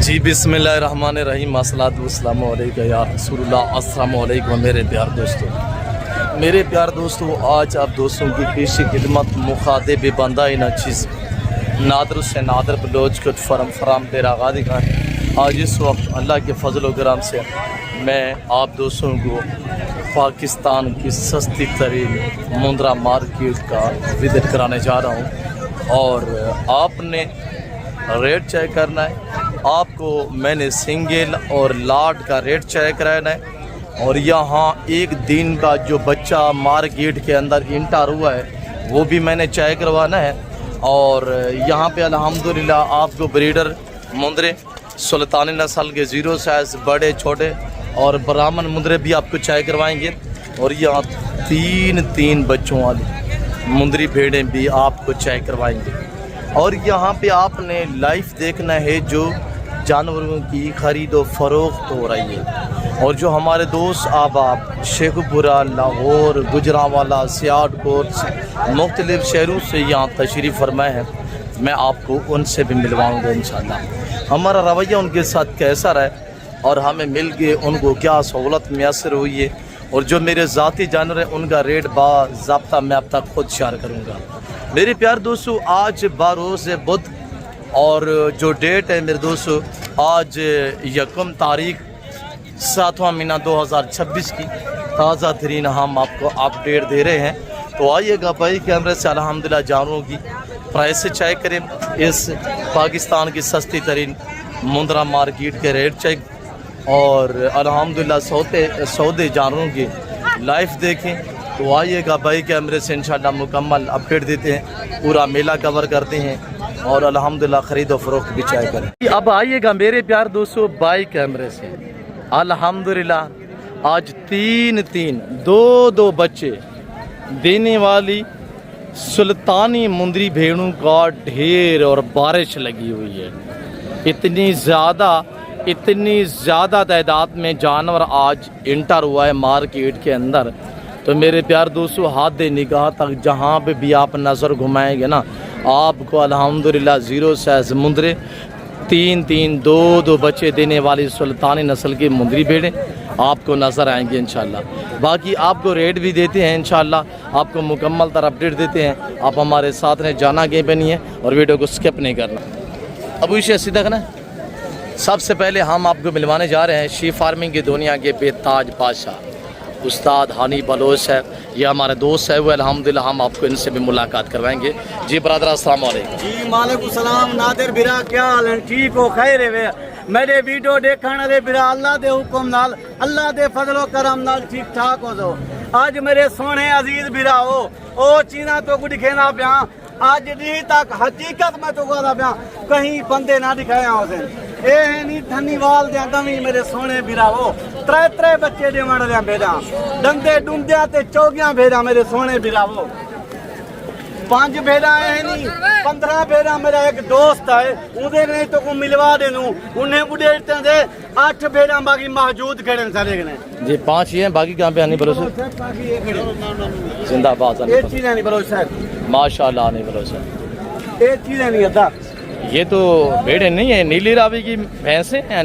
जी बिस्मिल्लाहिर्रहमानिर्रहीम अस्सलातु वस्सलामु अलैका या रसूलुल्लाह। अस्सलामु अलैकुम मेरे प्यार दोस्तों, आज आप दोस्तों की पेशी खिदमत मुखातिब बंदा इन चीज़ नादर से नादर बलोच कुछ फराम तेरा गादी का है। आज इस वक्त अल्लाह के फजल व करम से मैं आप दोस्तों को पाकिस्तान की सस्ती तरीन मुंद्रा मार्केट का विजिट कराने जा रहा हूँ और आपने रेट चेक करना है। आपको मैंने सिंगल और लाट का रेट चेक कराना है और यहाँ एक दिन का जो बच्चा मार्केट के अंदर इंटर हुआ है वो भी मैंने चेक करवाना है। और यहाँ पे अल्हम्दुलिल्लाह आपको ब्रीडर मुंदरे सुल्तानी नस्ल के 0 साइज़ बड़े छोटे और ब्राह्मण मुंदरे भी आपको चेक करवाएंगे। और यहाँ तीन बच्चों वाली मुंदरी भेड़ें भी आपको चेक करवाएंगे। और यहाँ पे आपने लाइव देखना है जो जानवरों की ख़रीद व फ़रोख्त हो रही है। और जो हमारे दोस्त अहबाब शेखपुरा, लाहौर, गुजरांवाला, सियालकोट मुख्तलिफ़ शहरों से यहाँ तशरीफ़ फरमाए हैं, मैं आपको उनसे भी मिलवाऊँगा इंशाअल्लाह। हमारा रवैया उनके साथ कैसा रहा और हमें मिल के उनको क्या सहूलत मैसर हुई है और जो मेरे ज़ाती जानवर हैं उनका रेट बाज़ाब्ता मैं अब तक खुद शेयर करूँगा। मेरे प्यार दोस्तों, आज बारोज़ बुध और जो डेट है मेरे दोस्तों आज 1 तारीख 7वां महीना 2026 की ताज़ा तरीन हम आपको अपडेट दे रहे हैं। तो आइएगा भाई कैमरे से अल्हम्दुलिल्लाह जानवरों की प्राइस चेक करें, इस पाकिस्तान की सस्ती तरीन मुंद्रा मार्केट के रेट चेक और अल्हम्दुलिल्लाह सौदे जानवरों की लाइफ देखें। तो आइएगा भाई कैमरे से इंशाअल्लाह मुकम्मल अपडेट देते हैं, पूरा मेला कवर करते हैं और अल्हम्दुलिल्लाह ख़रीद व फ़रोख्त भी चाहे करें। अब आइएगा मेरे प्यार दोस्तों बाई कैमरे से अल्हम्दुलिल्लाह आज दो बच्चे देने वाली सुल्तानी मुंदरी भेड़ों का ढेर और बारिश लगी हुई है। इतनी ज़्यादा तादाद में जानवर आज इंटर हुआ है मार्केट के अंदर। तो मेरे प्यार दोस्तों हाथ निगाह तक जहाँ पे भी आप नज़र घुमाएंगे ना आपको अल्हम्दुलिल्लाह 0 साइज़ मुंदरे दो बच्चे देने वाली सुल्तानी नस्ल की मुंदरी भेड़ें आपको नज़र आएंगे इंशाअल्लाह। बाकी आपको रेट भी देते हैं इंशाअल्लाह, आपको मुकम्मल तरह अपडेट देते हैं। आप हमारे साथ ने जाना कहीं पे नहीं है और वीडियो को स्किप नहीं करना। अब इसे सीधा करना। सबसे पहले हम आपको मिलवाने जा रहे हैं शी फार्मिंग की दुनिया के बेताज बादशाह उस्ताद हानी बलोच है। ये हमारे दोस्त है वो अल्हम्दुलिल्लाह हम आपको इनसे भी मुलाकात करवाएंगे। जी ब्रदर अस्सलाम वालेकुम। जी वालेकुम सलाम नादिर बिरा क्या हाल है? ठीक हो खैर है? मेरे वीडियो देखने वाले बिरा अल्लाह दे हुक्म नाल अल्लाह दे फजलो करम नाल ठीक ठाक हो जाओ। आज मेरे सोने अजीज बिरा हो ओ चीना तो कुछ दिखेना पिया आज दी तक हकीकत में तो कहता पिया कहीं बंदे ना दिखाया होते ए नहीं धन्यवाद दिया कमी मेरे सोने बिरा हो त्रै बच्चे दे मर लिया भेजा डंदे डुंदिया ते चौगियां भेजा मेरे सोने बिरा हो 5 भेड़ा है नहीं 15 भेड़ा। मेरा एक दोस्त है उधर नहीं तो को मिलवा देनू उन्हें बुढ़े दे 8 भेड़ा बाकी मौजूद खड़े सारे जी 5 ही हैं बाकी कहाँ पे आने भरोसे जिंदाबाद एक चीज नहीं भरोसा माशाल्लाह आने भरोसा एक चीज नहीं अदा ये तो भेड़े नहीं है नीली रावी की भैंसे हैं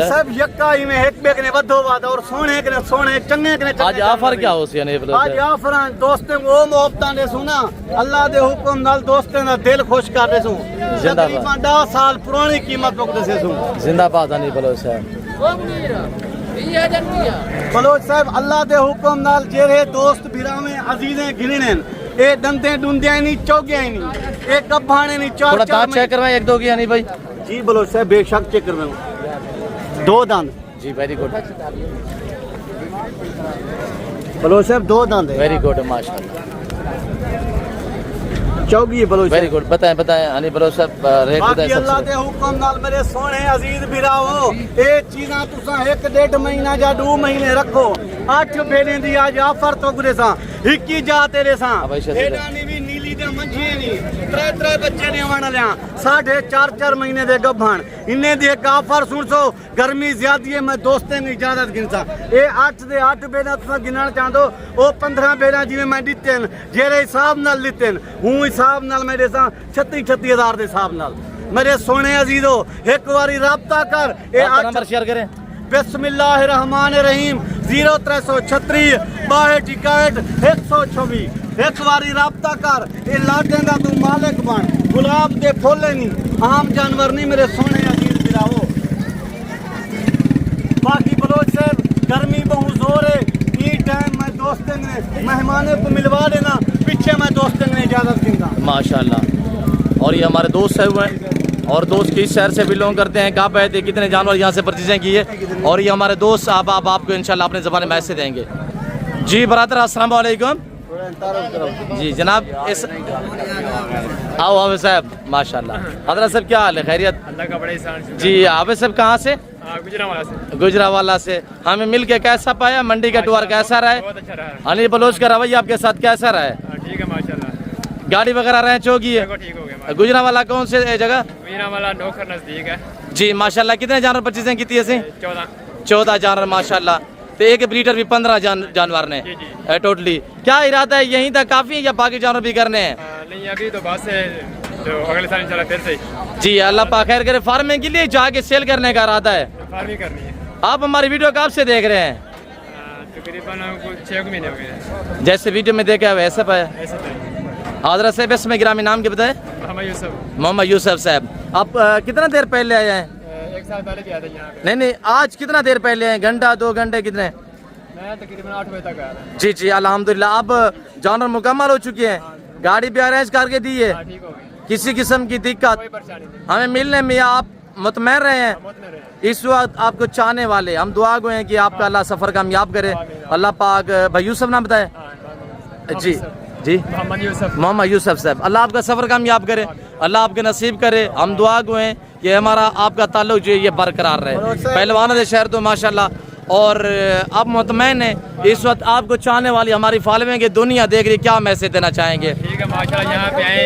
सब यक्का ही में एक बेकने बद्धो बात और सोने के सोने चंगे के आज ऑफर क्या हो सी आज ऑफर दोस्तों वो मोहब्बतां दे सुना अल्लाह दे हुक्म नाल दोस्तां दा दिल खुश कर दे सु तकरीबन 10 साल पुरानी कीमत को दे सु जिंदाबाद आनी बलोच साहब बलोच साहब अल्लाह दे हुक्म नाल जेरे दोस्त बिरामे अजीजें गिनने ए दंदे डुंदिया नहीं चौगिया नहीं एक कब्बाने नहीं चार थोड़ा दांत चेक करवाएं एक दो की नहीं भाई जी बोलो साहब बेशक चेक करवाऊं 2 दांत जी वेरी गुड बोलो साहब 2 दांत है वेरी गुड माशाल्लाह चौगी बोलो वेरी गुड बताएं हनी बोलो साहब रेट बताएं अल्लाह दे हुक्म नाल मेरे सोने अजीज बिराओ ए चीज़ां तुसा 1.5 महीना या 2 महीने रखो 8 भेड़े दी आज ऑफर तो गुरे सा हिक्की जा तेरे सा एडा नी भी नीली दे मंझी नी त्रै बच्चे ने आवन लिया 4.5 महीने दे गभण इन्ने दी एक ऑफर सुन सो गर्मी ज्यादा है मैं दोस्ते ने इजाजत गिनसा ए 8 दे 8 बेड़ा तुसा गिनना चाहदो ओ 15 बेड़ा जिवें मैं दित्ते जेरे हिसाब नाल लित्ते हूं हिसाब नाल मेरे सा 36 हज़ार दे हिसाब नाल मेरे सोने अजीजो एक बारी राब्ता कर आपका नंबर शेयर करें। बिस्मिल्लाहिर्रहमानिर्रहीम 0336 62 126 एक बारी राब्ता कर ये लाटें दा तू मालिक बन गुलाब दे फुल नहीं आम जानवर नहीं मेरे सोने अजीज बिराओ। बाकी बलोच साहब गर्मी बहुत जोर है ई टाइम मैं दोस्तों ने मेहमानों को मिलवा देना पीछे मैं दोस्तों ने इजाजत दूंगा माशाल्लाह। और ये हमारे दोस्त है हुए हैं और दोस्त किस शहर से बिलोंग करते हैं, कहाँ पे थे, कितने जानवर यहाँ से परचेजिंग किए, और ये हमारे दोस्त साहब आपको इंशाल्लाह अपने ज़बान में मैसेज देंगे। जी बरादर अस्सलाम वालेकुम। जी जनाब इस आओ हाफिज साहब माशाल्लाह। हजरत साहब क्या हाल है, खैरियत? अल्लाह का बड़ा एहसान। जी हाफिज साहब कहाँ से? गुजरावाला से। गुजरावाला से। हमें मिल के कैसा पाया, मंडी का टूर कैसा रहा? बहुत अच्छा रहा। अली बलोच का रवैया आपके साथ कैसा रहा है? ठीक है माशाल्लाह। गाड़ी वगैरह रहे चौकी है? ठीक हो गया। गुजरावाला कौन से जगह? गुजरावाला नौकर नजदीक है। जी माशाल्लाह। कितने जानवर परचेजिंग की थी ऐसे? 14 जानवर माशाल्लाह। तो एक ब्रीडर भी 15 जानवर ने टोटली। क्या इरादा है, यहीं तक काफ़ी है या बाकी जानवर भी करने हैं? नहीं अभी तो बस है, जो अगले साल इंशाल्लाह फिर से। जी अल्लाह पाक खैर करे। फार्मिंग के लिए जाके सेल करने का इरादा है? फार्मिंग करनी है। आप हमारी वीडियो कब से देख रहे हैं? तकरीबन 6 महीने हो गए। जैसे वीडियो में देखा वैसे पाया। ऐसे हजरत साहब इसमें गिरामी नाम के बताए? मोहम्मद यूसुफ साहब। आप कितना देर पहले आए हैं? 1 साल पहले भी आया था यहाँ पे। नहीं आज कितना देर पहले आए? घंटा 2 घंटे कितने? मैं तकरीबन 8 बजे तक आया था। जी अल्हम्दुलिल्लाह। अब जानवर मुकम्मल हो चुके हैं, गाड़ी भी अरेंज करके दी है, ठीक हो गया। किसी किस्म की दिक्कत कोई परेशानी नहीं। हमें मिलने में आप मुतमैन रहे हैं? इस वक्त आपको चाहने वाले हम दुआ गो हैं कि आपका अल्लाह सफ़र कामयाब करे। अल्लाह पाक भाई यूसुफ नाम बताए? जी जी मोहम्मद यूसुफ साहब। अल्लाह आपका सफ़र कामयाब करे, अल्लाह आपके नसीब करे। हम दुआ गो हैं कि हमारा आपका ताल्लुक जो है ये बरकरार रहे। पहलवान दे शहर तो माशाल्लाह, और आप मुतमैन हैं। इस वक्त आपको चाहने वाली हमारी फॉलोइंग की दुनिया देख रही, क्या मैसेज देना चाहेंगे? ठीक है माशाल्लाह, यहाँ पे आए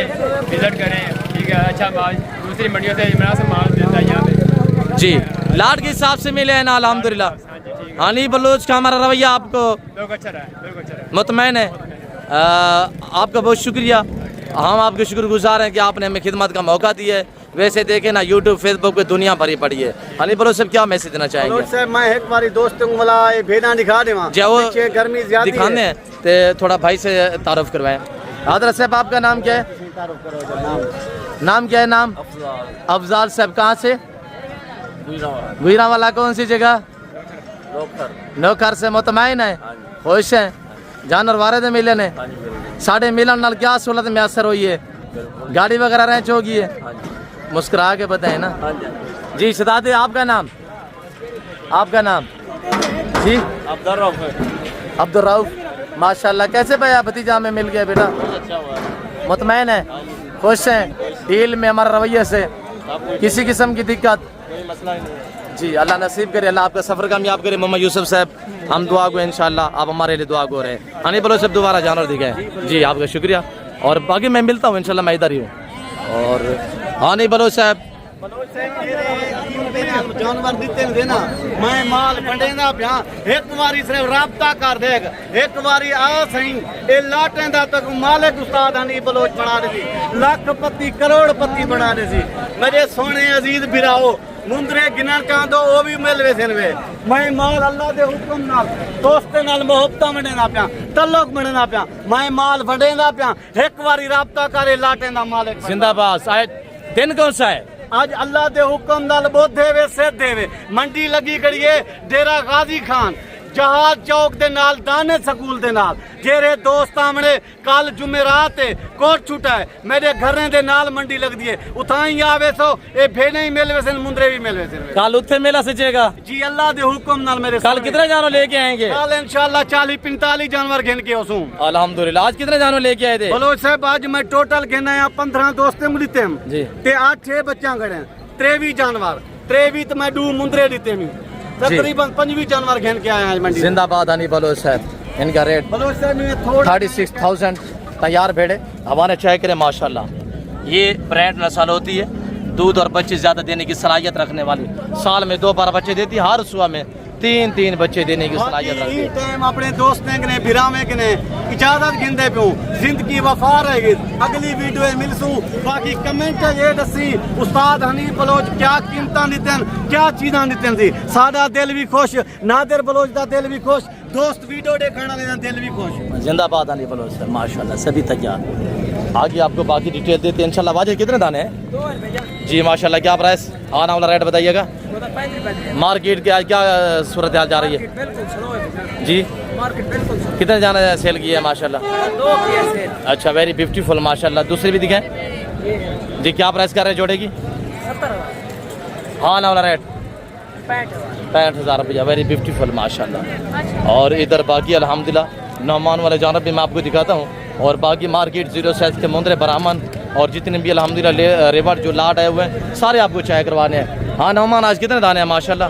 विजिट करें। ठीक है, अच्छा माल दूसरी मंडियों से मुनासिब माल मिलता है यहाँ पे। जी लाट के हिसाब से मिले हैं ना अल्हम्दुलिल्लाह। अली बलोच का हमारा रवैया आपको अच्छा रहा, मुतमैन है? आपका बहुत शुक्रिया। हम आपके शुक्रगुजार हैं कि आपने हमें खिदमत का मौका दिया है। वैसे देखें ना यूट्यूब फेसबुक पे दुनिया भरी पड़ी है। अली बलोच साहब क्या मैसेज देना चाहेंगे? साहब मैं एक बारी दोस्तों को मला भेदा दिखा देवा वो गर्मी ज्यादा दिखाने हैं तो थोड़ा भाई से तारुफ करवाएं। हजरत साहब आपका नाम क्या है? नाम क्या है? नाम अफजाल साहब। कहाँ से? गुजरावाला। कौन सी जगह? नौकर से। मुतमैन है, खुश है? जानवर वारे दे मिले ने? साढ़े मिलन नाल क्या सहूलत मैसर हुई है? गाड़ी वगैरह रेंच होगी है? मुस्कुरा के बताए ना जी। शदादे आपका नाम? आपका नाम? जी अब्दुल रऊफ माशाल्लाह। कैसे भैया भतीजा में मिल गया बेटा? मुतमैन है, खुश हैं डील में हमारा रवैये से? किसी किस्म की दिक्कत? जी अल्लाह नसीब करे, अल्लाह आपका सफ़र कामयाब करे। मोहम्मद यूसुफ साहब हम दुआ गो इंशाल्लाह, आप हमारे लिए दुआ गो रहे। आने बोलो सब दोबारा जानवर दिखाए। जी आपका शुक्रिया, और बाकी मैं मिलता हूँ इंशाल्लाह, मैं इधर ही हूँ। और आने बोलो साहब जानवर दिते देना मैं माल बंडेंदा पिया एक बारी सिर्फ राब्ता कर देग एक बारी आ सही ए लाटें दा तक मालिक उस्ताद हनी बलोच बना दे लखपति करोड़पति बना दे मेरे सोने अजीज बिराओ मुंदरे गिनन चाह दो वो भी मिल वे वे मैं माल अल्लाह दे हुक्म नाल दोस्ते नाल मोहब्बत बनेना पिया तल्लुक बनेना पिया मैं माल बंडेंदा पिया एक बारी राब्ता करे लाटें दा मालिक जिंदाबाद। आए दिन कौन सा है? आज अल्लाह दे हुक्म नाल बोधे वे सिद्ध वे मंडी लगी करिए डेरा गाजी खान जहाज चौक दे नाल दाने स्कूल दे नाल जेरे दोस्त आमने कल जुमेरात कोट छुटा है मेरे घरें दे नाल मंडी लग दिए उठाई आवे सो ए भेने ही मिलवे से मुंदरे भी मिलवे से कल उत्थे मेला सजेगा जी अल्लाह दे हुक्म नाल मेरे कल कितने जानवर लेके आएंगे? कल इंशाल्लाह 40-45 जानवर गिन के ओसू अल्हम्दुलिल्लाह। आज कितने जानवर लेके आए थे? बलोच साहब आज मैं टोटल गिना है 15 दोस्ते मिलते हम जी ते 8-6 बच्चा गड़े 23 जानवर 23 तो मैं डू मुंदरे दीते मी तकरीबन 25 जानवर घेन के आया है मंडी। जिंदाबाद हनी बलोच साहब। इनका रेट 36,000 तैयार भेड़े हमारे चाय करे माशाल्लाह। ये ब्रांड नस्ल होती है, दूध और बच्चे ज़्यादा देने की सलाहियत रखने वाली, साल में 2 बार बच्चे देती है, हर सुबह में तीन तीन बच्चे देने की सलाहियत रखते हैं। टाइम अपने दोस्तों ने बिरामे ने इजाजत गिंदे पियो जिंदगी वफा रहेगी। अगली वीडियो मिलसू बाकी कमेंट ये दसी उस्ताद हनीफ बलोच क्या कीमत दिते क्या चीज़ा दिते सी साडा दिल भी खुश नादिर बलोच का दिल भी खुश दोस्त वीडियो देखने वाले दिल भी खुश। जिंदाबाद हनीफ बलोच सर माशाल्लाह सभी तैयार। आगे आपको बाकी डिटेल देते हैं इंशाल्लाह। वाजिद कितने दाने हैं जी माशाल्लाह क्या प्राइस आना वाला रेट बताइएगा। मार्केट के आज क्या सूरत हाल जा रही है जी कितने जाना सेल की है माशाल्लाह। अच्छा वेरी ब्यूटीफुल माशाल्लाह। दूसरी भी दिखाएं जी क्या प्राइस कर रहे हैं जोड़े की। हाँ ना वाला रेट 65,000 रुपया वेरी ब्यूटीफुल माशाल्लाह। और इधर बाकी अल्हम्दुलिल्लाह नौमान वाले जानब भी मैं आपको दिखाता हूँ। और बाकी मार्केट जीरो साइज के मुंदरे बरामन और जितने भी अल्हम्दुलिल्लाह रेवट जो लाट आए हुए हैं सारे आपको चाय करवाने हैं। हाँ नौमान आज कितने दाने हैं माशाल्लाह।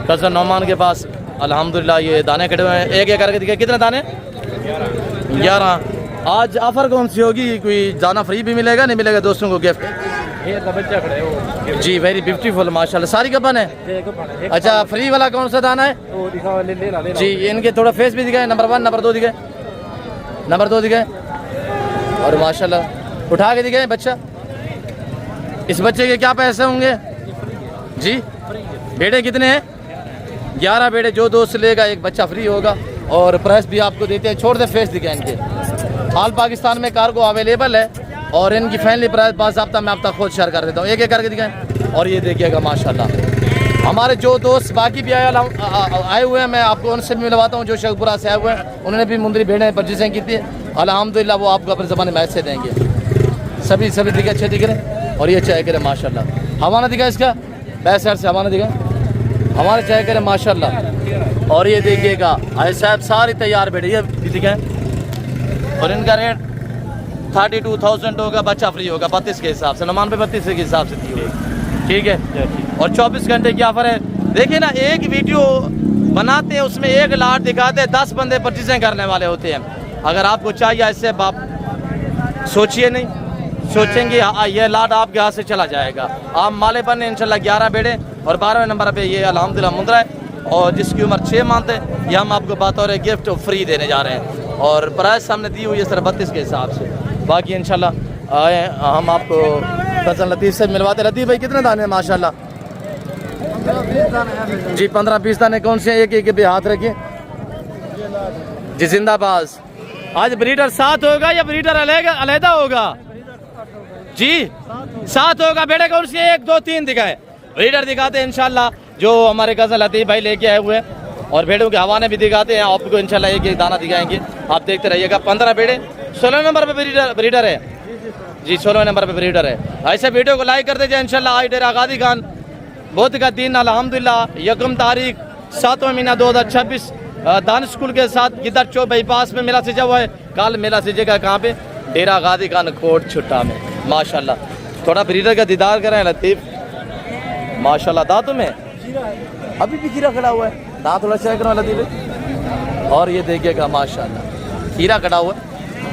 कज़न नौमान के पास अल्हम्दुलिल्लाह ये दाने कटे हुए हैं। एक एक करके दिखे कितने दाने 11। आज ऑफर कौन सी होगी कोई दाना फ्री भी मिलेगा नहीं मिलेगा दोस्तों को गिफ्ट जी वेरी ब्यूटीफुल माशाल्लाह। सारी गबन है। अच्छा फ्री वाला कौन सा दाना है जी इनके थोड़ा फेस भी दिखाए नंबर 1 नंबर 2 दिखाए नंबर 2 दिखाए और माशाल्लाह उठा के दिखाए बच्चा। इस बच्चे के क्या पैसे होंगे जी। बेटे कितने हैं 11 बेटे जो दोस्त लेगा एक बच्चा फ्री होगा। और प्राइस भी आपको देते हैं छोड़ दे फेस दिखाए इनके। हाल पाकिस्तान में कार्गो अवेलेबल है और इनकी फैमिली प्राइस बाज़ाब्ता मैं आप तक खुद शेयर कर देता हूँ। एक एक करके दिखाएं और ये देखिएगा माशाल्लाह। हमारे जो दोस्त बाकी भी आए हुए हैं मैं आपको उनसे भी मिलवाता हूँ जो शेखपुरा से आए हुए हैं। उन्होंने भी मुंदरी भेड़ें परचेसिंग की थी अल्हम्दुलिल्लाह वो आपको अपने ज़माने में ऐसे देंगे। सभी सभी दिखे अच्छे दिख रहे और ये चाय करें माशाल्लाह। हवाना दिखा इसका बैक साइड से हवाना दिखा हमारे चाय करें माशाल्लाह। और ये देखिएगा भाई साहब सारी तैयार बैठे ये दिखाएं और इनका रेट 32,000 होगा। बच्चा फ्री होगा 32 के हिसाब से नमान पे 32 के हिसाब से दी हुई ठीक है। और 24 घंटे की ऑफर है। देखिए ना एक वीडियो बनाते हैं उसमें एक लाट दिखाते हैं 10 बंदे परचेसिंग करने वाले होते हैं। अगर आपको चाहिए ऐसे बाप सोचिए नहीं सोचेंगे ये लाट आपके हाथ से चला जाएगा। आप माले पर इंशाल्लाह 11 बेड़े और 12वें नंबर पे ये अल्हम्दुलिल्लाह मुंदरा है और जिसकी उम्र 6 माह है ये हम आपको बतौर गिफ्ट फ्री देने जा रहे हैं। और प्राइस हमने दी हुई है सर 32 के हिसाब से। बाकी इंशाल्लाह आए हम आपको कज़न लतीफ़ से मिलवाते। लतीफ़ भाई कितने दाने हैं माशाल्लाह जी 15-20 दाने कौन से एक एक पे हाथ रखिए जी जिंदाबाद। आज ब्रीडर साथ होगा या ब्रीडर अलहदा होगा जी साथ होगा। बेटे कौन से 1 2 3 दिखाए ब्रीडर दिखाते हैं इंशाल्लाह जो हमारे कज़न लतीफ़ भाई लेके आए हुए हैं। और भेड़ों के हवाने भी दिखाते हैं आपको इंशाल्लाह एक एक दाना दिखाएंगे आप देखते रहिएगा। 15 बेड़े 16 नंबर पे ब्रीडर है जी 16 नंबर पे ब्रीडर है। ऐसे वीडियो को लाइक कर दीजिए इंशाल्लाह। आज डेरा गादी खान बहुत का दिन अल्हम्दुलिल्लाह 1 तारीख 7वां महीना 2026 दान स्कूल के साथ गिदर चौक बाईपास में मेला सजा हुआ है। कल मेला सजेगा कहाँ पे डेरा गादी खान कोट छुट्टा में माशाल्लाह। थोड़ा ब्रीडर का दीदार करें लतीफ़ माशाल्लाह। दांतों में अभी भी कीड़ा खड़ा हुआ है दांत थोड़ा चेक करो लतीफ़। और ये देखिएगा माशाल्लाह कीड़ा खड़ा हुआ है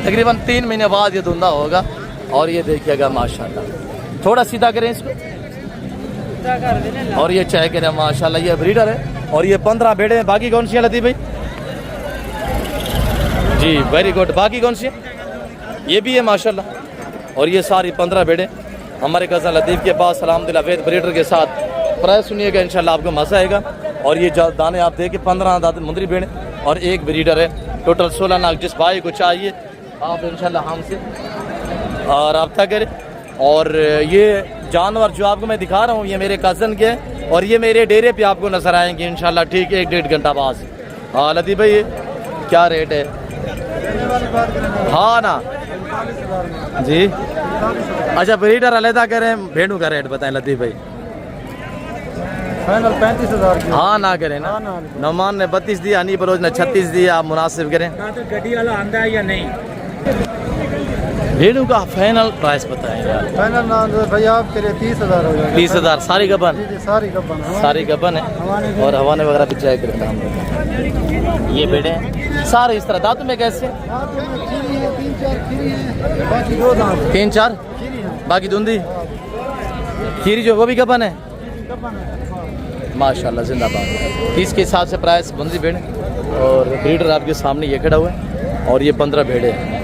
तकरीबन 3 महीने बाद ये धुंधा होगा। और ये देखिएगा माशाल्लाह थोड़ा सीधा करें इसको और ये चाय करें माशाल्लाह। ये ब्रीडर है और ये 15 बेड़े हैं। बाकी कौन सी है लतीफ़ भाई जी वेरी गुड। बाकी कौन सी है ये भी है माशाल्लाह। और ये सारी 15 बेड़े हमारे कज़न लतीफ़ के पास अल्हम्दुलिल्लाह वेद ब्रीडर के साथ। प्राइस सुनिएगा इंशाल्लाह आपको मज़ा आएगा। और ये दाने आप देखिए 15 दाने मुंदरी बेड़े और एक ब्रीडर है टोटल 16 नाग। जिस भाई को चाहिए आप इंशाल्लाह हमसे रब्ता करें। और ये जानवर जो आपको मैं दिखा रहा हूँ ये मेरे कज़न के और ये मेरे डेरे पे आपको नजर आएंगे इंशाल्लाह ठीक 1-1.5 घंटा बाद। हाँ लतीफ़ भाई क्या रेट है हाँ ना जी। अच्छा ब्रीडर अलहदा करें भेड़ों का रेट बताएं लतीफ़ भाई। फाइनल 35,000 हाँ ना करें ना नौमान ने 32 दिया हनी बलोच ने 36 दिया आप मुनासिब करें। तो गड्डी वाला आंदा है या नहीं भेड़ों का फाइनल प्राइस बताएं यार। फाइनल ना भाई आपके लिए 30,000 हो जाएगा। 30,000 सारी गबन सारी गबन है और हवाने वगैरह भी चेक करते हम। ये बेड़े हैं सारे इस तरह दांतों में कैसे 3-4 बाकी धुंधी खीरी जो वो भी गबन है माशाल्लाह जिंदाबाद। 30 के हिसाब से प्राइस बंदी भेड़ और ब्रीडर आपके सामने ये खड़ा हुआ है और ये 15 भेड़े हैं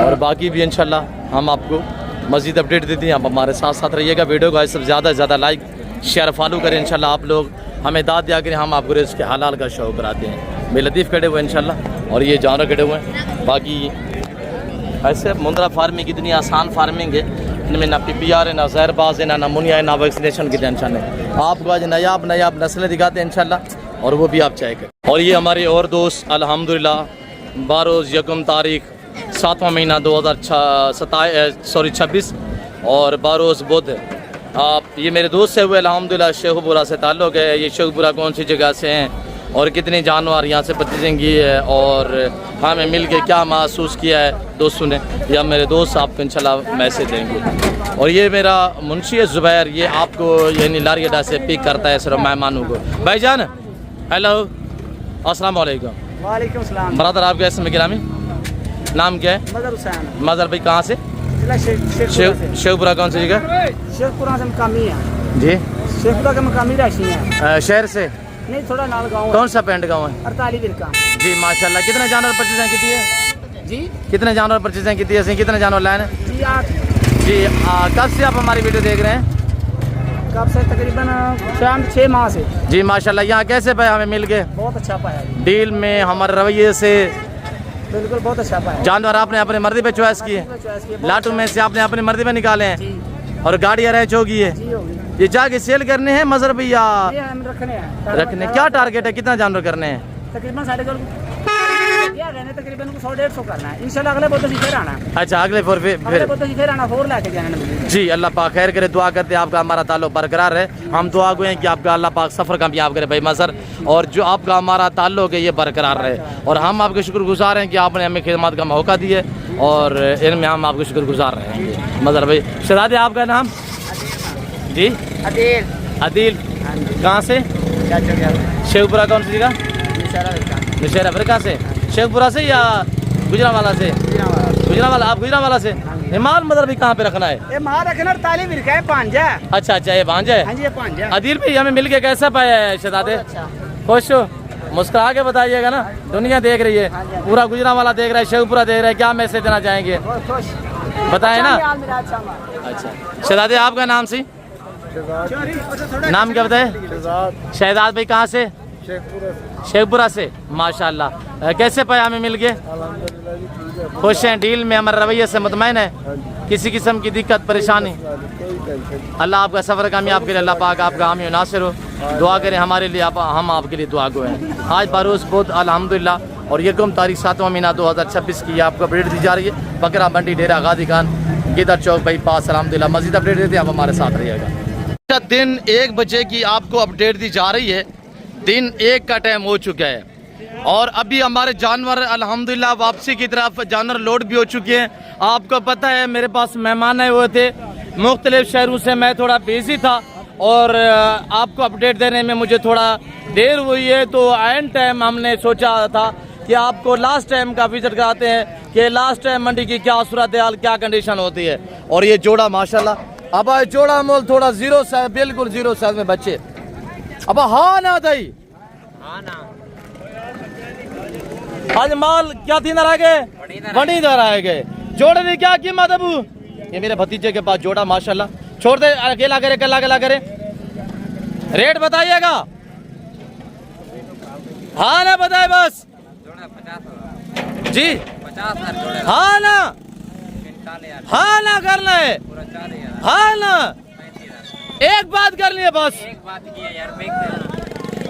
और बाकी भी इंशाल्लाह हम आपको मज़ीद अपडेट देते हैं। आप हमारे साथ साथ रहिएगा। वीडियो को सब ज़्यादा से ज़्यादा लाइक शेयर फॉलो करें। इंशाल्लाह आप लोग हमें दाद दिया करें, हम आपको रिज़्क़ के हलाल का शौक़ कराते हैं। मैं लतीफ़ खड़े हुए इंशाल्लाह और ये जानवर खड़े हुए हैं। बाकी ऐसे मुंद्रा फार्मिंग इतनी आसान फार्मिंग है, इनमें ना PPR है, ना जहरबाज है, ना नमूनिया है, ना वैक्सीनेशन की टेंशन है। आपको आज नायाब नस्लें दिखाते हैं इंशाल्लाह और वो भी आप चाहे करें। और ये हमारे और दोस्त अल्हम्दुलिल्लाह 12 यकम तारीख 7वां महीना 2026 और 12 बुध आप ये मेरे दोस्त से हुए अल्हम्दुलिल्लाह शेखपुरा से ताल्लुक़ है। ये शेखपुरा कौन सी जगह से हैं और कितने जानवर यहाँ से भतीजेंगी है और हमें मिल के क्या महसूस किया है दोस्तों ने, या मेरे दोस्त आपको इंशाल्लाह मैसेज देंगे। और ये मेरा मुंशी है ज़ुबैर, ये आपको यानी लारी अड्डा से पिक करता है सिर्फ मेहमानों को। भाईजान हेलो अस्सलाम वालेकुम। वालेकुम सलाम। बरादर आपका इसमें गिरामी नाम क्या है? मदर हुसैन। मदर भाई कहाँ से? शेखपुरा कौन सी जगह? शेखपुरा से मकामी है जी। शेखपुरा के मकामी राशि है। शहर से नहीं, थोड़ा नाल गाँव। कौन सा पेंट गाँव है? 48 विरका जी माशाल्लाह। कितने जानवर परचेज़ की है जी? कितने जानवर परचेज़ की है? कितने जानवर लाए हैं जी? 8 जी। कब से आप हमारी वीडियो देख रहे हैं? कब से? तकरीबन शाम 6 माह से। जी माशाल्लाह। यहाँ कैसे पाया हमें मिल गए? बहुत अच्छा पाया जी। डील में हमारे रवैये से बिल्कुल बहुत अच्छा पाया। जानवर आपने अपनी मर्जी पे चॉइस किए, लाटू में से आपने अपनी मर्जी पे निकाले हैं जी। और गाड़ी अरेंज होगी है। जी होगी। ये जाके सेल करने हैं मजर भैया? ये हम रखने हैं। रखने क्या टारगेट है? कितना जानवर करने हैं? तकरीबन 3.5 तकरीबन 100-150 करना है इंशाल्लाह। अगले बोतल फिर आना। अच्छा अगले अगले बोतल फिर आना और लेके जाना है जी। अल्लाह पाक खैर करे। दुआ करते हैं आपका हमारा ताल्लुक बरकरार रहे। हम दुआ गए हैं कि आपका अल्लाह पाक सफ़र कामयाब करे भाई मजर, और जो आपका हमारा ताल्लुक है ये बरकरार रहे। और हम आपके शुक्रगुजार हैं कि आपने हमें खिदमत का मौका दिए और इनमें हम आपके शुक्रगुजार रहेंगे मजर भाई। शहजादे आपका नाम? जी आदिल। कहाँ से? शेखपुरा कौन सी जगह? नशहरा फिरका से। शेखपुरा से या गुजरावाला से? गुजरावाला। आप गुजरावाला से? हिमाल मदर भी कहाँ पे रखना है? ये मां रखना 48 विरका है। 5 है। अच्छा अच्छा ये भांजा है। हाँ जी ये 5 है। आदिल भाई हमें मिल के कैसा पाया है शहजादे? खुश हो? मुस्कुरा के बताइएगा ना, दुनिया देख रही है, पूरा गुजरावाला देख रहा है, शेखपुरा देख रहा है। क्या मैसेज देना चाहेंगे बताए ना? अच्छा शहजादे आपका नाम सी नाम क्या बताए? शहजाद भाई कहाँ से? शेखपुरा से। माशाल्लाह। कैसे पाया हमें मिल के? खुश हैं? डील में हमारे रवैये से मुतमैन है? किसी किस्म की दिक्कत परेशानी? अल्लाह आपका सफ़र कामयाब करे। अल्लाह पाक आपका हामी नासिर हो। दुआ करें हमारे लिए, हम आपके लिए दुआ गो हैं। आज बरोज़ बुध अल्हम्दुलिल्लाह और यकम तारीख 7वां महीना 2026 की आपको अपडेट दी जा रही है। बकरा मंडी डेरा गादी खान गिदर चौक भाई पास अल्हम्दुलिल्लाह। मज़ीद अपडेट देते आप हमारे साथ रहिएगा। दिन 1 बजे की आपको अपडेट दी जा रही है। दिन 1 का टाइम हो चुका है और अभी हमारे जानवर अल्हम्दुलिल्लाह वापसी की तरफ जानवर लोड भी हो चुके हैं। आपको पता है मेरे पास मेहमान आए हुए थे मुख्तलिफ शहरों से, मैं थोड़ा बिजी था और आपको अपडेट देने में मुझे थोड़ा देर हुई है। तो एंड टाइम हमने सोचा था कि आपको लास्ट टाइम का विजिट कराते हैं कि लास्ट टाइम मंडी की क्या सूरत हाल, क्या कंडीशन होती है। और ये जोड़ा माशाल्लाह अब जोड़ा मोल थोड़ा 0 साइज, बिल्कुल 0 साइज में बच्चे। अब हाँ ना दई आज माल क्या थी ना रह गए बड़ी दर आए गए। जोड़े की क्या कीमत अबू? ये मेरे भतीजे के पास जोड़ा माशाल्लाह। छोड़ दे अकेला करे कला करे। रेट बताइएगा। हाँ ना बताए बस जी। हाँ ना हाँ ना करना है। हाँ ना एक बात करनी है बस।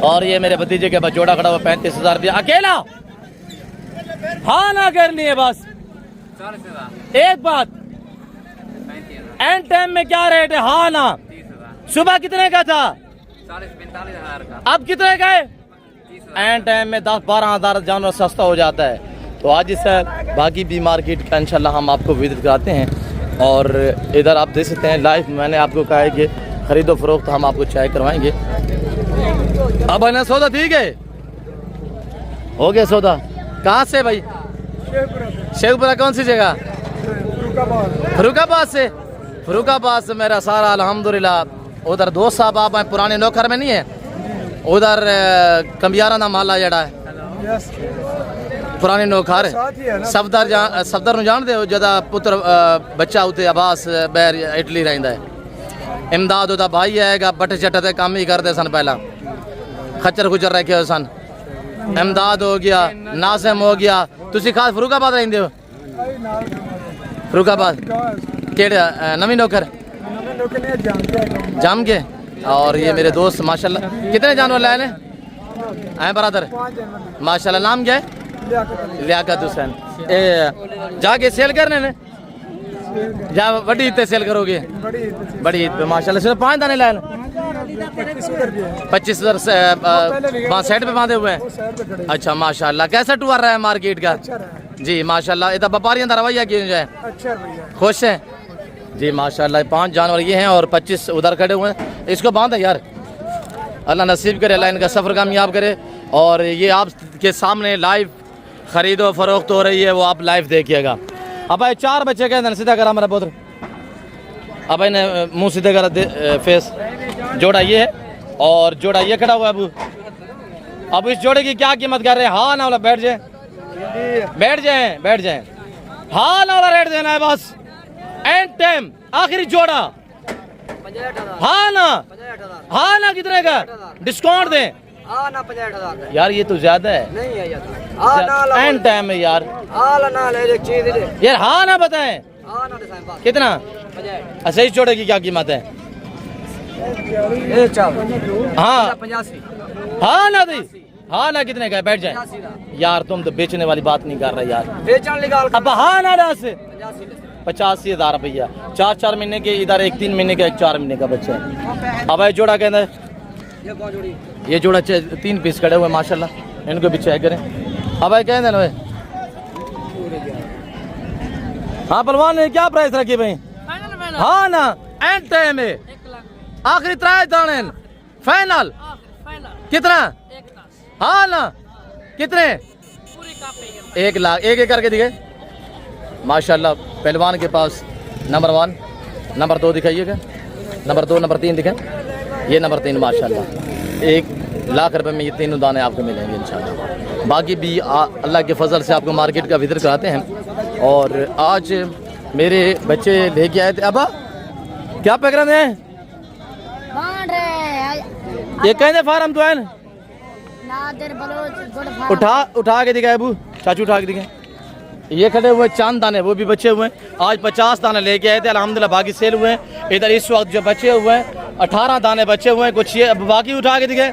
और ये मेरे भतीजे के पास जोड़ा खड़ा हुआ 35,000 रुपया अकेला। हाँ ना करनी है बस एक बात। एंड टाइम में क्या रेट है? हाँ ना। सुबह कितने का था? 40-45 का। अब कितने का है? एंड टाइम में 10-12 हज़ार जानवर सस्ता हो जाता है। तो आज इस बाकी भी मार्केट का इंशाल्लाह हम आपको विजिट कराते हैं। और इधर आप देख सकते हैं लाइव मैंने आपको कहा है कि खरीदो फरोख्त हम आपको चाय करवाएंगे। अब है ना सौदा ठीक है? हो गया सौदा। कहाँ से भाई? शेखपुरा कौन सी जगह? फरुखाबाद से। फरुखाबाद से मेरा सारा अल्हम्दुलिल्लाह। उधर दोस्त साहब आप पुराने नौकर में नहीं है? उधर कंबियारा ना माला जड़ा है पुरानी नोखार सफदर ਨੂੰ ਜਾਣਦੇ ਹੋ ਜਿਹਦਾ ਪੁੱਤਰ ਬੱਚਾ ਉੱਤੇ ਆਬਾਸ ਬੈਰ ਇਟਲੀ ਰਹਿੰਦਾ ਹੈ ਇਮਦਾਦ ਉਹਦਾ ਭਾਈ ਹੈਗਾ ਬੱਟ ਚੱਟ ਤੇ ਕੰਮ ਹੀ ਕਰਦੇ ਸਨ ਪਹਿਲਾਂ ਖੱਚਰ ਖੁਚਰ ਰੱਖੇ ਹੋਏ ਸਨ ਇਮਦਾਦ ਹੋ ਗਿਆ ਨਾਸਿਮ ਹੋ ਗਿਆ ਤੁਸੀਂ ਖਾਸ ਫਰੂਕਾਬਾਦ ਰਹਿੰਦੇ ਹੋ फरुखाबाद केड़े नवी नौकर जाम के और ये मेरे दोस्त माशाल्लाह कितने जानवर लाए ने हैं बरादर माशाल्लाह नाम क्या है लियाकत हुसैन जाके सेल करने ने या बड़ी ईद पे सेल करोगे बड़ी ईद पे माशाल्लाह सिर्फ 5 दाने लाए 25,000 से सेट पे बांधे हुए हैं अच्छा माशाल्लाह कैसा टूर रहा है मार्केट का जी माशाल्लाह इधर व्यापारियों का रवैया क्यों जाए खुश हैं जी माशाल्लाह 5 जानवर ये हैं और 25 उधर खड़े हुए हैं इसको बांधे यार अल्लाह नसीब करे अल्लाह इनका सफ़र कामयाब करे और ये आपके सामने लाइव ख़रीदो फरोख्त हो रही है वो आप लाइव देखिएगा अब भाई 4 बच्चे कहते सीधा करा मेरा पुत्र अब इन्हें मुँह सीधे करा फेस जोड़ा ये है और जोड़ा ये खड़ा हुआ है अबू अब इस जोड़े की क्या कीमत कर रहे हैं हाँ ना वाला बैठ जाए हाँ ना वाला रेट देना है बस एंड टाइम आखिरी जोड़ा हाँ ना कितने का डिस्काउंट दें हाँ ना 65,000 यार ये तो ज्यादा है नहीं है यार हाँ ना एंड टाइम है यार ना ले एक चीज दे यार हाँ ना बताएं हाँ ना डिजाइन बात कितना 65 अच्छा इस जोड़े की क्या कीमत है एक चाव हाँ 85 हाँ ना दी हाँ ना कितने का है बैठ जाए यार तुम तो बेचने वाली बात नहीं कर रहे यार बेचन निकाल अब हाँ ना रहा से 85,000 रुपया 4 महीने के इधर एक 3 महीने का एक 4 महीने का बच्चा है अब ये जोड़ा कहना है ये जोड़ा 3 पीस खड़े हुए माशाल्लाह इनको भी चेक करें अब भाई कहना है हाँ पलवान ने क्या प्राइस रखी भाई हाँ ना एंड टाइम है आखिरी 3 दाने फाइनल कितना हाँ ना कितने 1 लाख एक करके दिखे माशाल्लाह पहलवान के पास नंबर 1 नंबर 2 दिखाइएगा नंबर 2 नंबर 3 दिखाएं ये नंबर 3 माशाल्लाह 1 लाख रुपए में ये तीनों दाने आपको मिलेंगे इंशाल्लाह बाकी भी अल्लाह के फजल से आपको मार्केट का विजिट कराते हैं और आज मेरे बच्चे लेके आए थे अबा क्या पक रहे हैं ये कहने फार्म तो है उठा के दिखाए अबू चाचू उठा के दिखाए ये खड़े हुए चांद दाने वो भी बचे हुए हैं आज 50 दाने लेके आए थे अल्हम्दुलिल्लाह बाकी सेल हुए हैं इधर इस वक्त जो बचे हुए हैं 18 दाने बचे हुए हैं कुछ ये बाकी उठा के दिखाए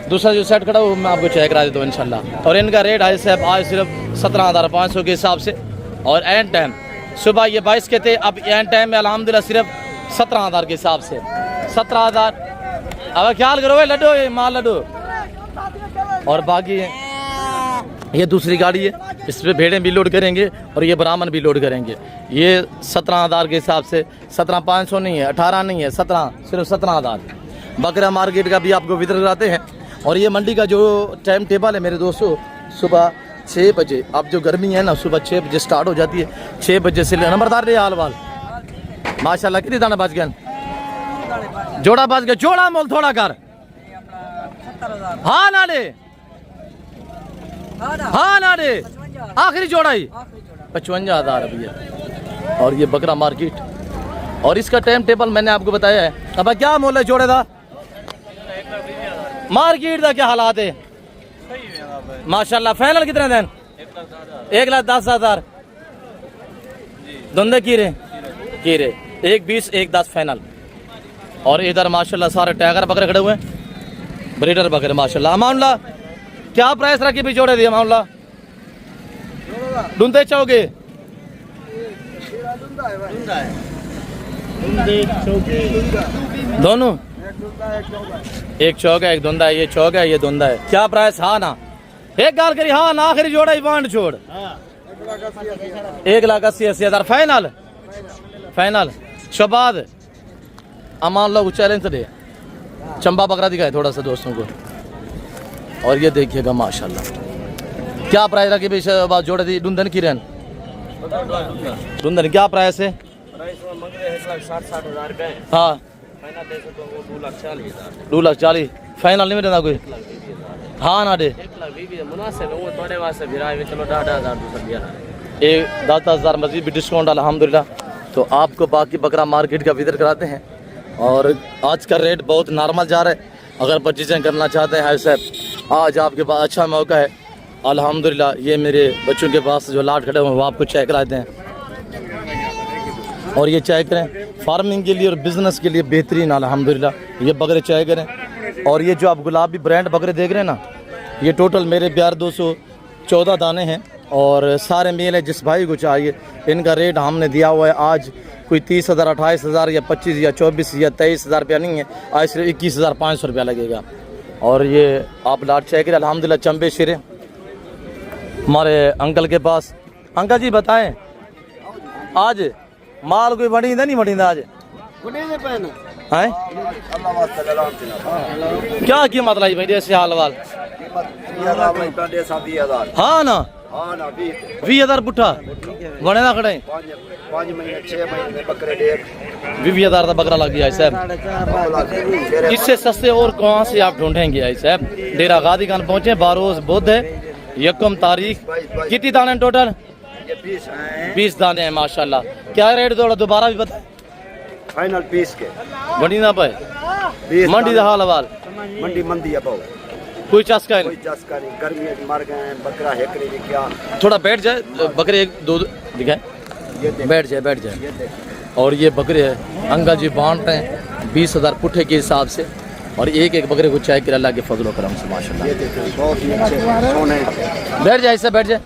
दूसरा जो सेट खड़ा वो मैं आपको चेक करा देता हूँ इंशाल्लाह और इनका रेट है साहब आज सिर्फ 17,500 के हिसाब से और एंड टाइम सुबह ये 22 के थे अब एंड टाइम में अल्हम्दुलिल्लाह सिर्फ 17,000 के हिसाब से 17,000 अब ख्याल करो लड्डू ये माल लड्डू और बाकी ये दूसरी गाड़ी है इस पर भेड़ें भी लोड करेंगे और ये ब्राह्मण भी लोड करेंगे ये 17,000 के हिसाब से 17,500 नहीं है 18 नहीं है 17 सिर्फ 17,000 बकरा मार्केट का भी आपको वितरण कराते हैं और ये मंडी का जो टाइम टेबल है मेरे दोस्तों सुबह 6 बजे अब जो गर्मी है ना सुबह 6 बजे स्टार्ट हो जाती है 6 बजे से नंबरदार रे हाल वाल माशाल्लाह कितने दाना बच गए जोड़ा बच गया जोड़ा मोल थोड़ा कर हाँ ना दे हाँ ना दे आखिरी जोड़ा ही 55,000 रुपये और ये बकरा मार्केट और इसका टाइम टेबल मैंने आपको बताया है अब क्या मोल है जोड़े का मार्केट का क्या हालात है माशाल्लाह फाइनल कितने दिन 1,10,000 धुंधे कीरे 1,20 1,10 फाइनल और इधर माशाल्लाह सारे टैगर बकरे खड़े हुए हैं ब्रीडर बकरे माशाल्लाह अमाउल्ला क्या प्राइस रखी भी जोड़े दिए अमाउल्ला ढूंढते चाहोगे दोनों एक चौक है एक धुंधा है ये चौक है ये धुंधा है क्या प्राइस हाँ ना एक गाल करी हाँ ना आखिरी जोड़ा ही बांट छोड़ 1,80,000 फाइनल शबाद अमान लोग चैलेंज दे चंबा बकरा दिखाए थोड़ा सा दोस्तों को और ये देखिएगा माशाल्लाह क्या प्राइस रखी भाई बात जोड़े दी डुंदन की रहन डुंदन क्या प्राइस है 1,60,000 हाँ 2 लाख 40 फाइनल नहीं मिलता कोई हाँ ना दे ये 10,000 मजीद भी डिस्काउंट अल्हम्दुलिल्लाह। तो आपको बाकी बकरा मार्केट का विजिट कराते हैं और आज का रेट बहुत नॉर्मल जा रहा है। अगर परचेजिंग करना चाहते हैं ऐसे आज आपके पास अच्छा मौका है अल्हम्दुलिल्लाह। ये मेरे बच्चों के पास जो लाट खड़े हुए हैं वो आपको चेक कराते हैं और ये चेक करें फार्मिंग के लिए और बिज़नेस के लिए बेहतरीन अल्हम्दुलिल्लाह। ये बकरे चेक करें और ये जो आप गुलाबी ब्रांड बकरे देख रहे हैं ना ये टोटल मेरे प्यार 214 दाने हैं और सारे मेल है। जिस भाई को चाहिए इनका रेट हमने दिया हुआ है आज कोई 30,000 28,000 या 25 या 24 या 23,000 रुपया नहीं है, आज सिर्फ 21,500 रुपया लगेगा। और ये आप लाट चेक करें अल्हम्दुलिल्लाह चंबे शेरे हमारे अंकल के पास। अंकल जी बताएं आज माल कोई बढ़ींदा नहीं बढ़ींदा आज हैं क्या कीमत लाई भाई ऐसे हाल वाल हाँ ना 20,000 पुट्ठा बने ना खड़े 20,000 का बकरा लग गया है साहब। इससे सस्ते और कहाँ से आप ढूंढेंगे है साहब। डेरा गादी खान पहुँचे बारोज बुध है 1 तारीख। कितनी दाने टोटल 20 दाने हैं माशाल्लाह। क्या रेट दोबारा भी बता फाइनल 20 के मंडी ना पाए मंडी का हाल हवाल मंदी है कोई चस्का है कोई चस्का नहीं। गर्मी मर गए हैं बकरा हेकरे भी क्या थोड़ा बैठ जाए बकरे 1 2 दिखाए बैठ जाए और ये बकरे है अंकल जी बांट रहे हैं 20,000 पुट्ठे के हिसाब से और एक बकरे को चाय कर अल्लाह के फजल करम से माशाल्लाह। बहुत ही अच्छे सोने बैठ जाए ऐसे बैठ जाए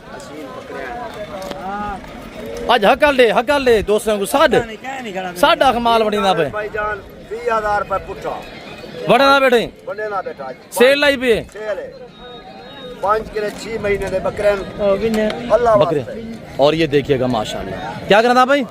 आज हकल ले दोस्तों को साढ़ा कमाल बड़ी ना पे भाईजान 20,000 रुपए पुट्ठा बड़े ना बैठे बने ना बेटा सेल लाई पे 5 के 6 महीने दे बकरे अल्लाह बकरे और ये देखिएगा माशाल्लाह क्या करना भाई ये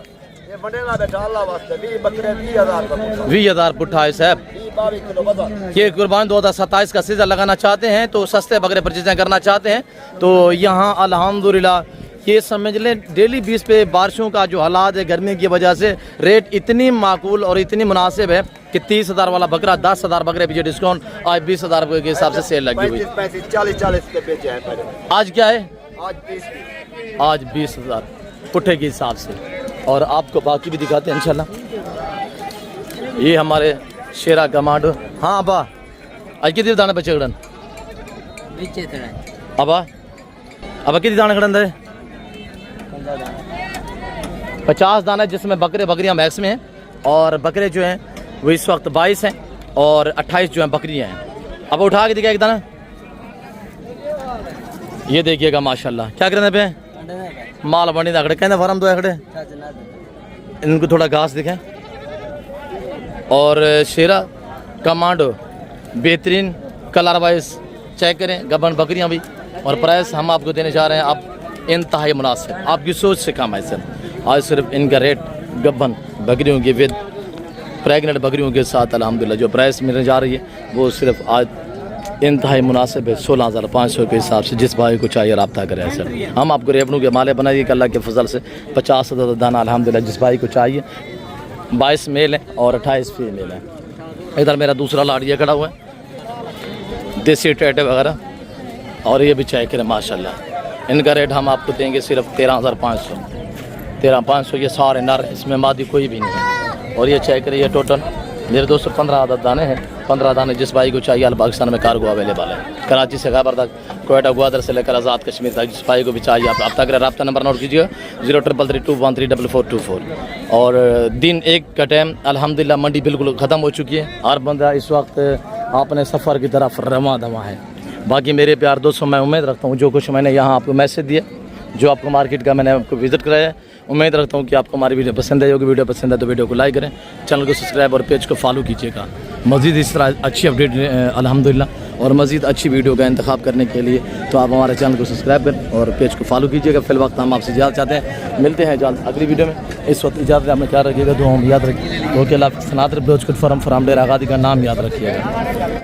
बने ना बेटा अल्लाह वास्ते 20 बकरे 20,000 रुपए 20,000 पुट्ठा है साहब। 22 किलो बता ये कुर्बान 2027 का सीजन लगाना चाहते हैं तो सस्ते बकरे परचेजिंग करना चाहते हैं तो यहाँ अल्हम्दुलिल्लाह ये समझ लें डेली बेस पे बारिशों का जो हालात है गर्मी की वजह से रेट इतनी माकूल और इतनी मुनासिब है कि 30,000 वाला बकरा 10,000 बकरे भी डिस्काउंट आज 20,000 के हिसाब से सेल लगी हुई। 40 के बेचे हैं पहले आज क्या है आज 20,000 पुट्ठे के हिसाब से और आपको बाकी भी दिखाते हैं इंशाल्लाह। ये हमारे शेरा कमांडो हाँ अबा आज कितने दाने बचे खड़न अबा कितने दाने खड़न दे 50 दाना जिसमें बकरे बकरियां मैक्स में हैं और बकरे जो हैं वो इस वक्त 22 हैं और 28 जो हैं बकरियां हैं। अब उठा के दिखाए एक दाना ये देखिएगा माशाल्लाह क्या करने पे माल बनी दाखड़े कहने फॉर्म दो खड़े इनको थोड़ा घास दिखाएं और शेरा कमांडो बेहतरीन कलर वाइज चेक करें गबन बकरियां भी और प्राइस हम आपको देने जा रहे हैं आप इंतहाई मुनासिब आपकी सोच से कम है सर। आज सिर्फ इनका रेट गबन बकरियों के विद प्रेगनेंट बकरियों के साथ अल्हम्दुलिल्लाह जो प्राइस मिलने जा रही है वो सिर्फ आज इंतहाई मुनासिब है 16,500 के हिसाब से। जिस भाई को चाहिए रब्ता करें सर। हम आपको रेवनू के माले बनाइए अल्लाह के फजल से 50,000 दाना अल्हम्दुलिल्लाह जिस भाई को चाहिए 22 मेल हैं और 28 फीमेल हैं। इधर मेरा दूसरा लाड़िया खड़ा हुआ है देसी टेटे वगैरह और ये भी चेक करें माशाल्लाह। इनका रेट हम आपको देंगे सिर्फ 13,500 ये सारे नर इसमें मादी कोई भी नहीं है। और ये चेक करिए टोटल मेरे दोस्तों 15 आदत दाने हैं 15 दाने जिस भाई को चाहिए अल पाकिस्तान में कार्गो अवेलेबल है कराची से खैबर तक कोयटा ग्वादर से लेकर आज़ाद कश्मीर तक जिस भाई को भी चाहिए आप रब्ता करें। रब्ता नंबर नोट कीजिए 0332134424 और दिन 1 का टाइम अल्हम्दुलिल्लाह मंडी बिल्कुल ख़त्म हो चुकी है। हर बंदा इस वक्त अपने सफ़र की तरफ रवां दवा है। बाकी मेरे प्यार दोस्तों मैं उम्मीद रखता हूँ जो कुछ मैंने यहाँ आपको मैसेज दिया जो आपको मार्केट का मैंने आपको विज़िट कराया है उम्मीद रखता हूँ कि आपको हमारी वीडियो पसंद आई होगी। वीडियो पसंद है तो वीडियो को लाइक करें चैनल को सब्सक्राइब और पेज को फॉलो कीजिएगा। मज़ीद इस तरह अच्छी अपडेट अल्हम्दुलिल्लाह और मज़ीद अच्छी वीडियो का इंतखाब करने के लिए तो आप हमारे चैनल को सब्सक्राइब करें और पेज को फॉलो कीजिएगा। फिल वक्त हम आपसे इजाज़त चाहते हैं मिलते हैं जल्द अगली वीडियो में। इस वक्त इजाज़त आपने क्या रखिएगा तो हम याद रखिए ओके अल्लाह सनातर ब्लोच कुट फॉरम डेरा गादी का नाम याद रखिएगा।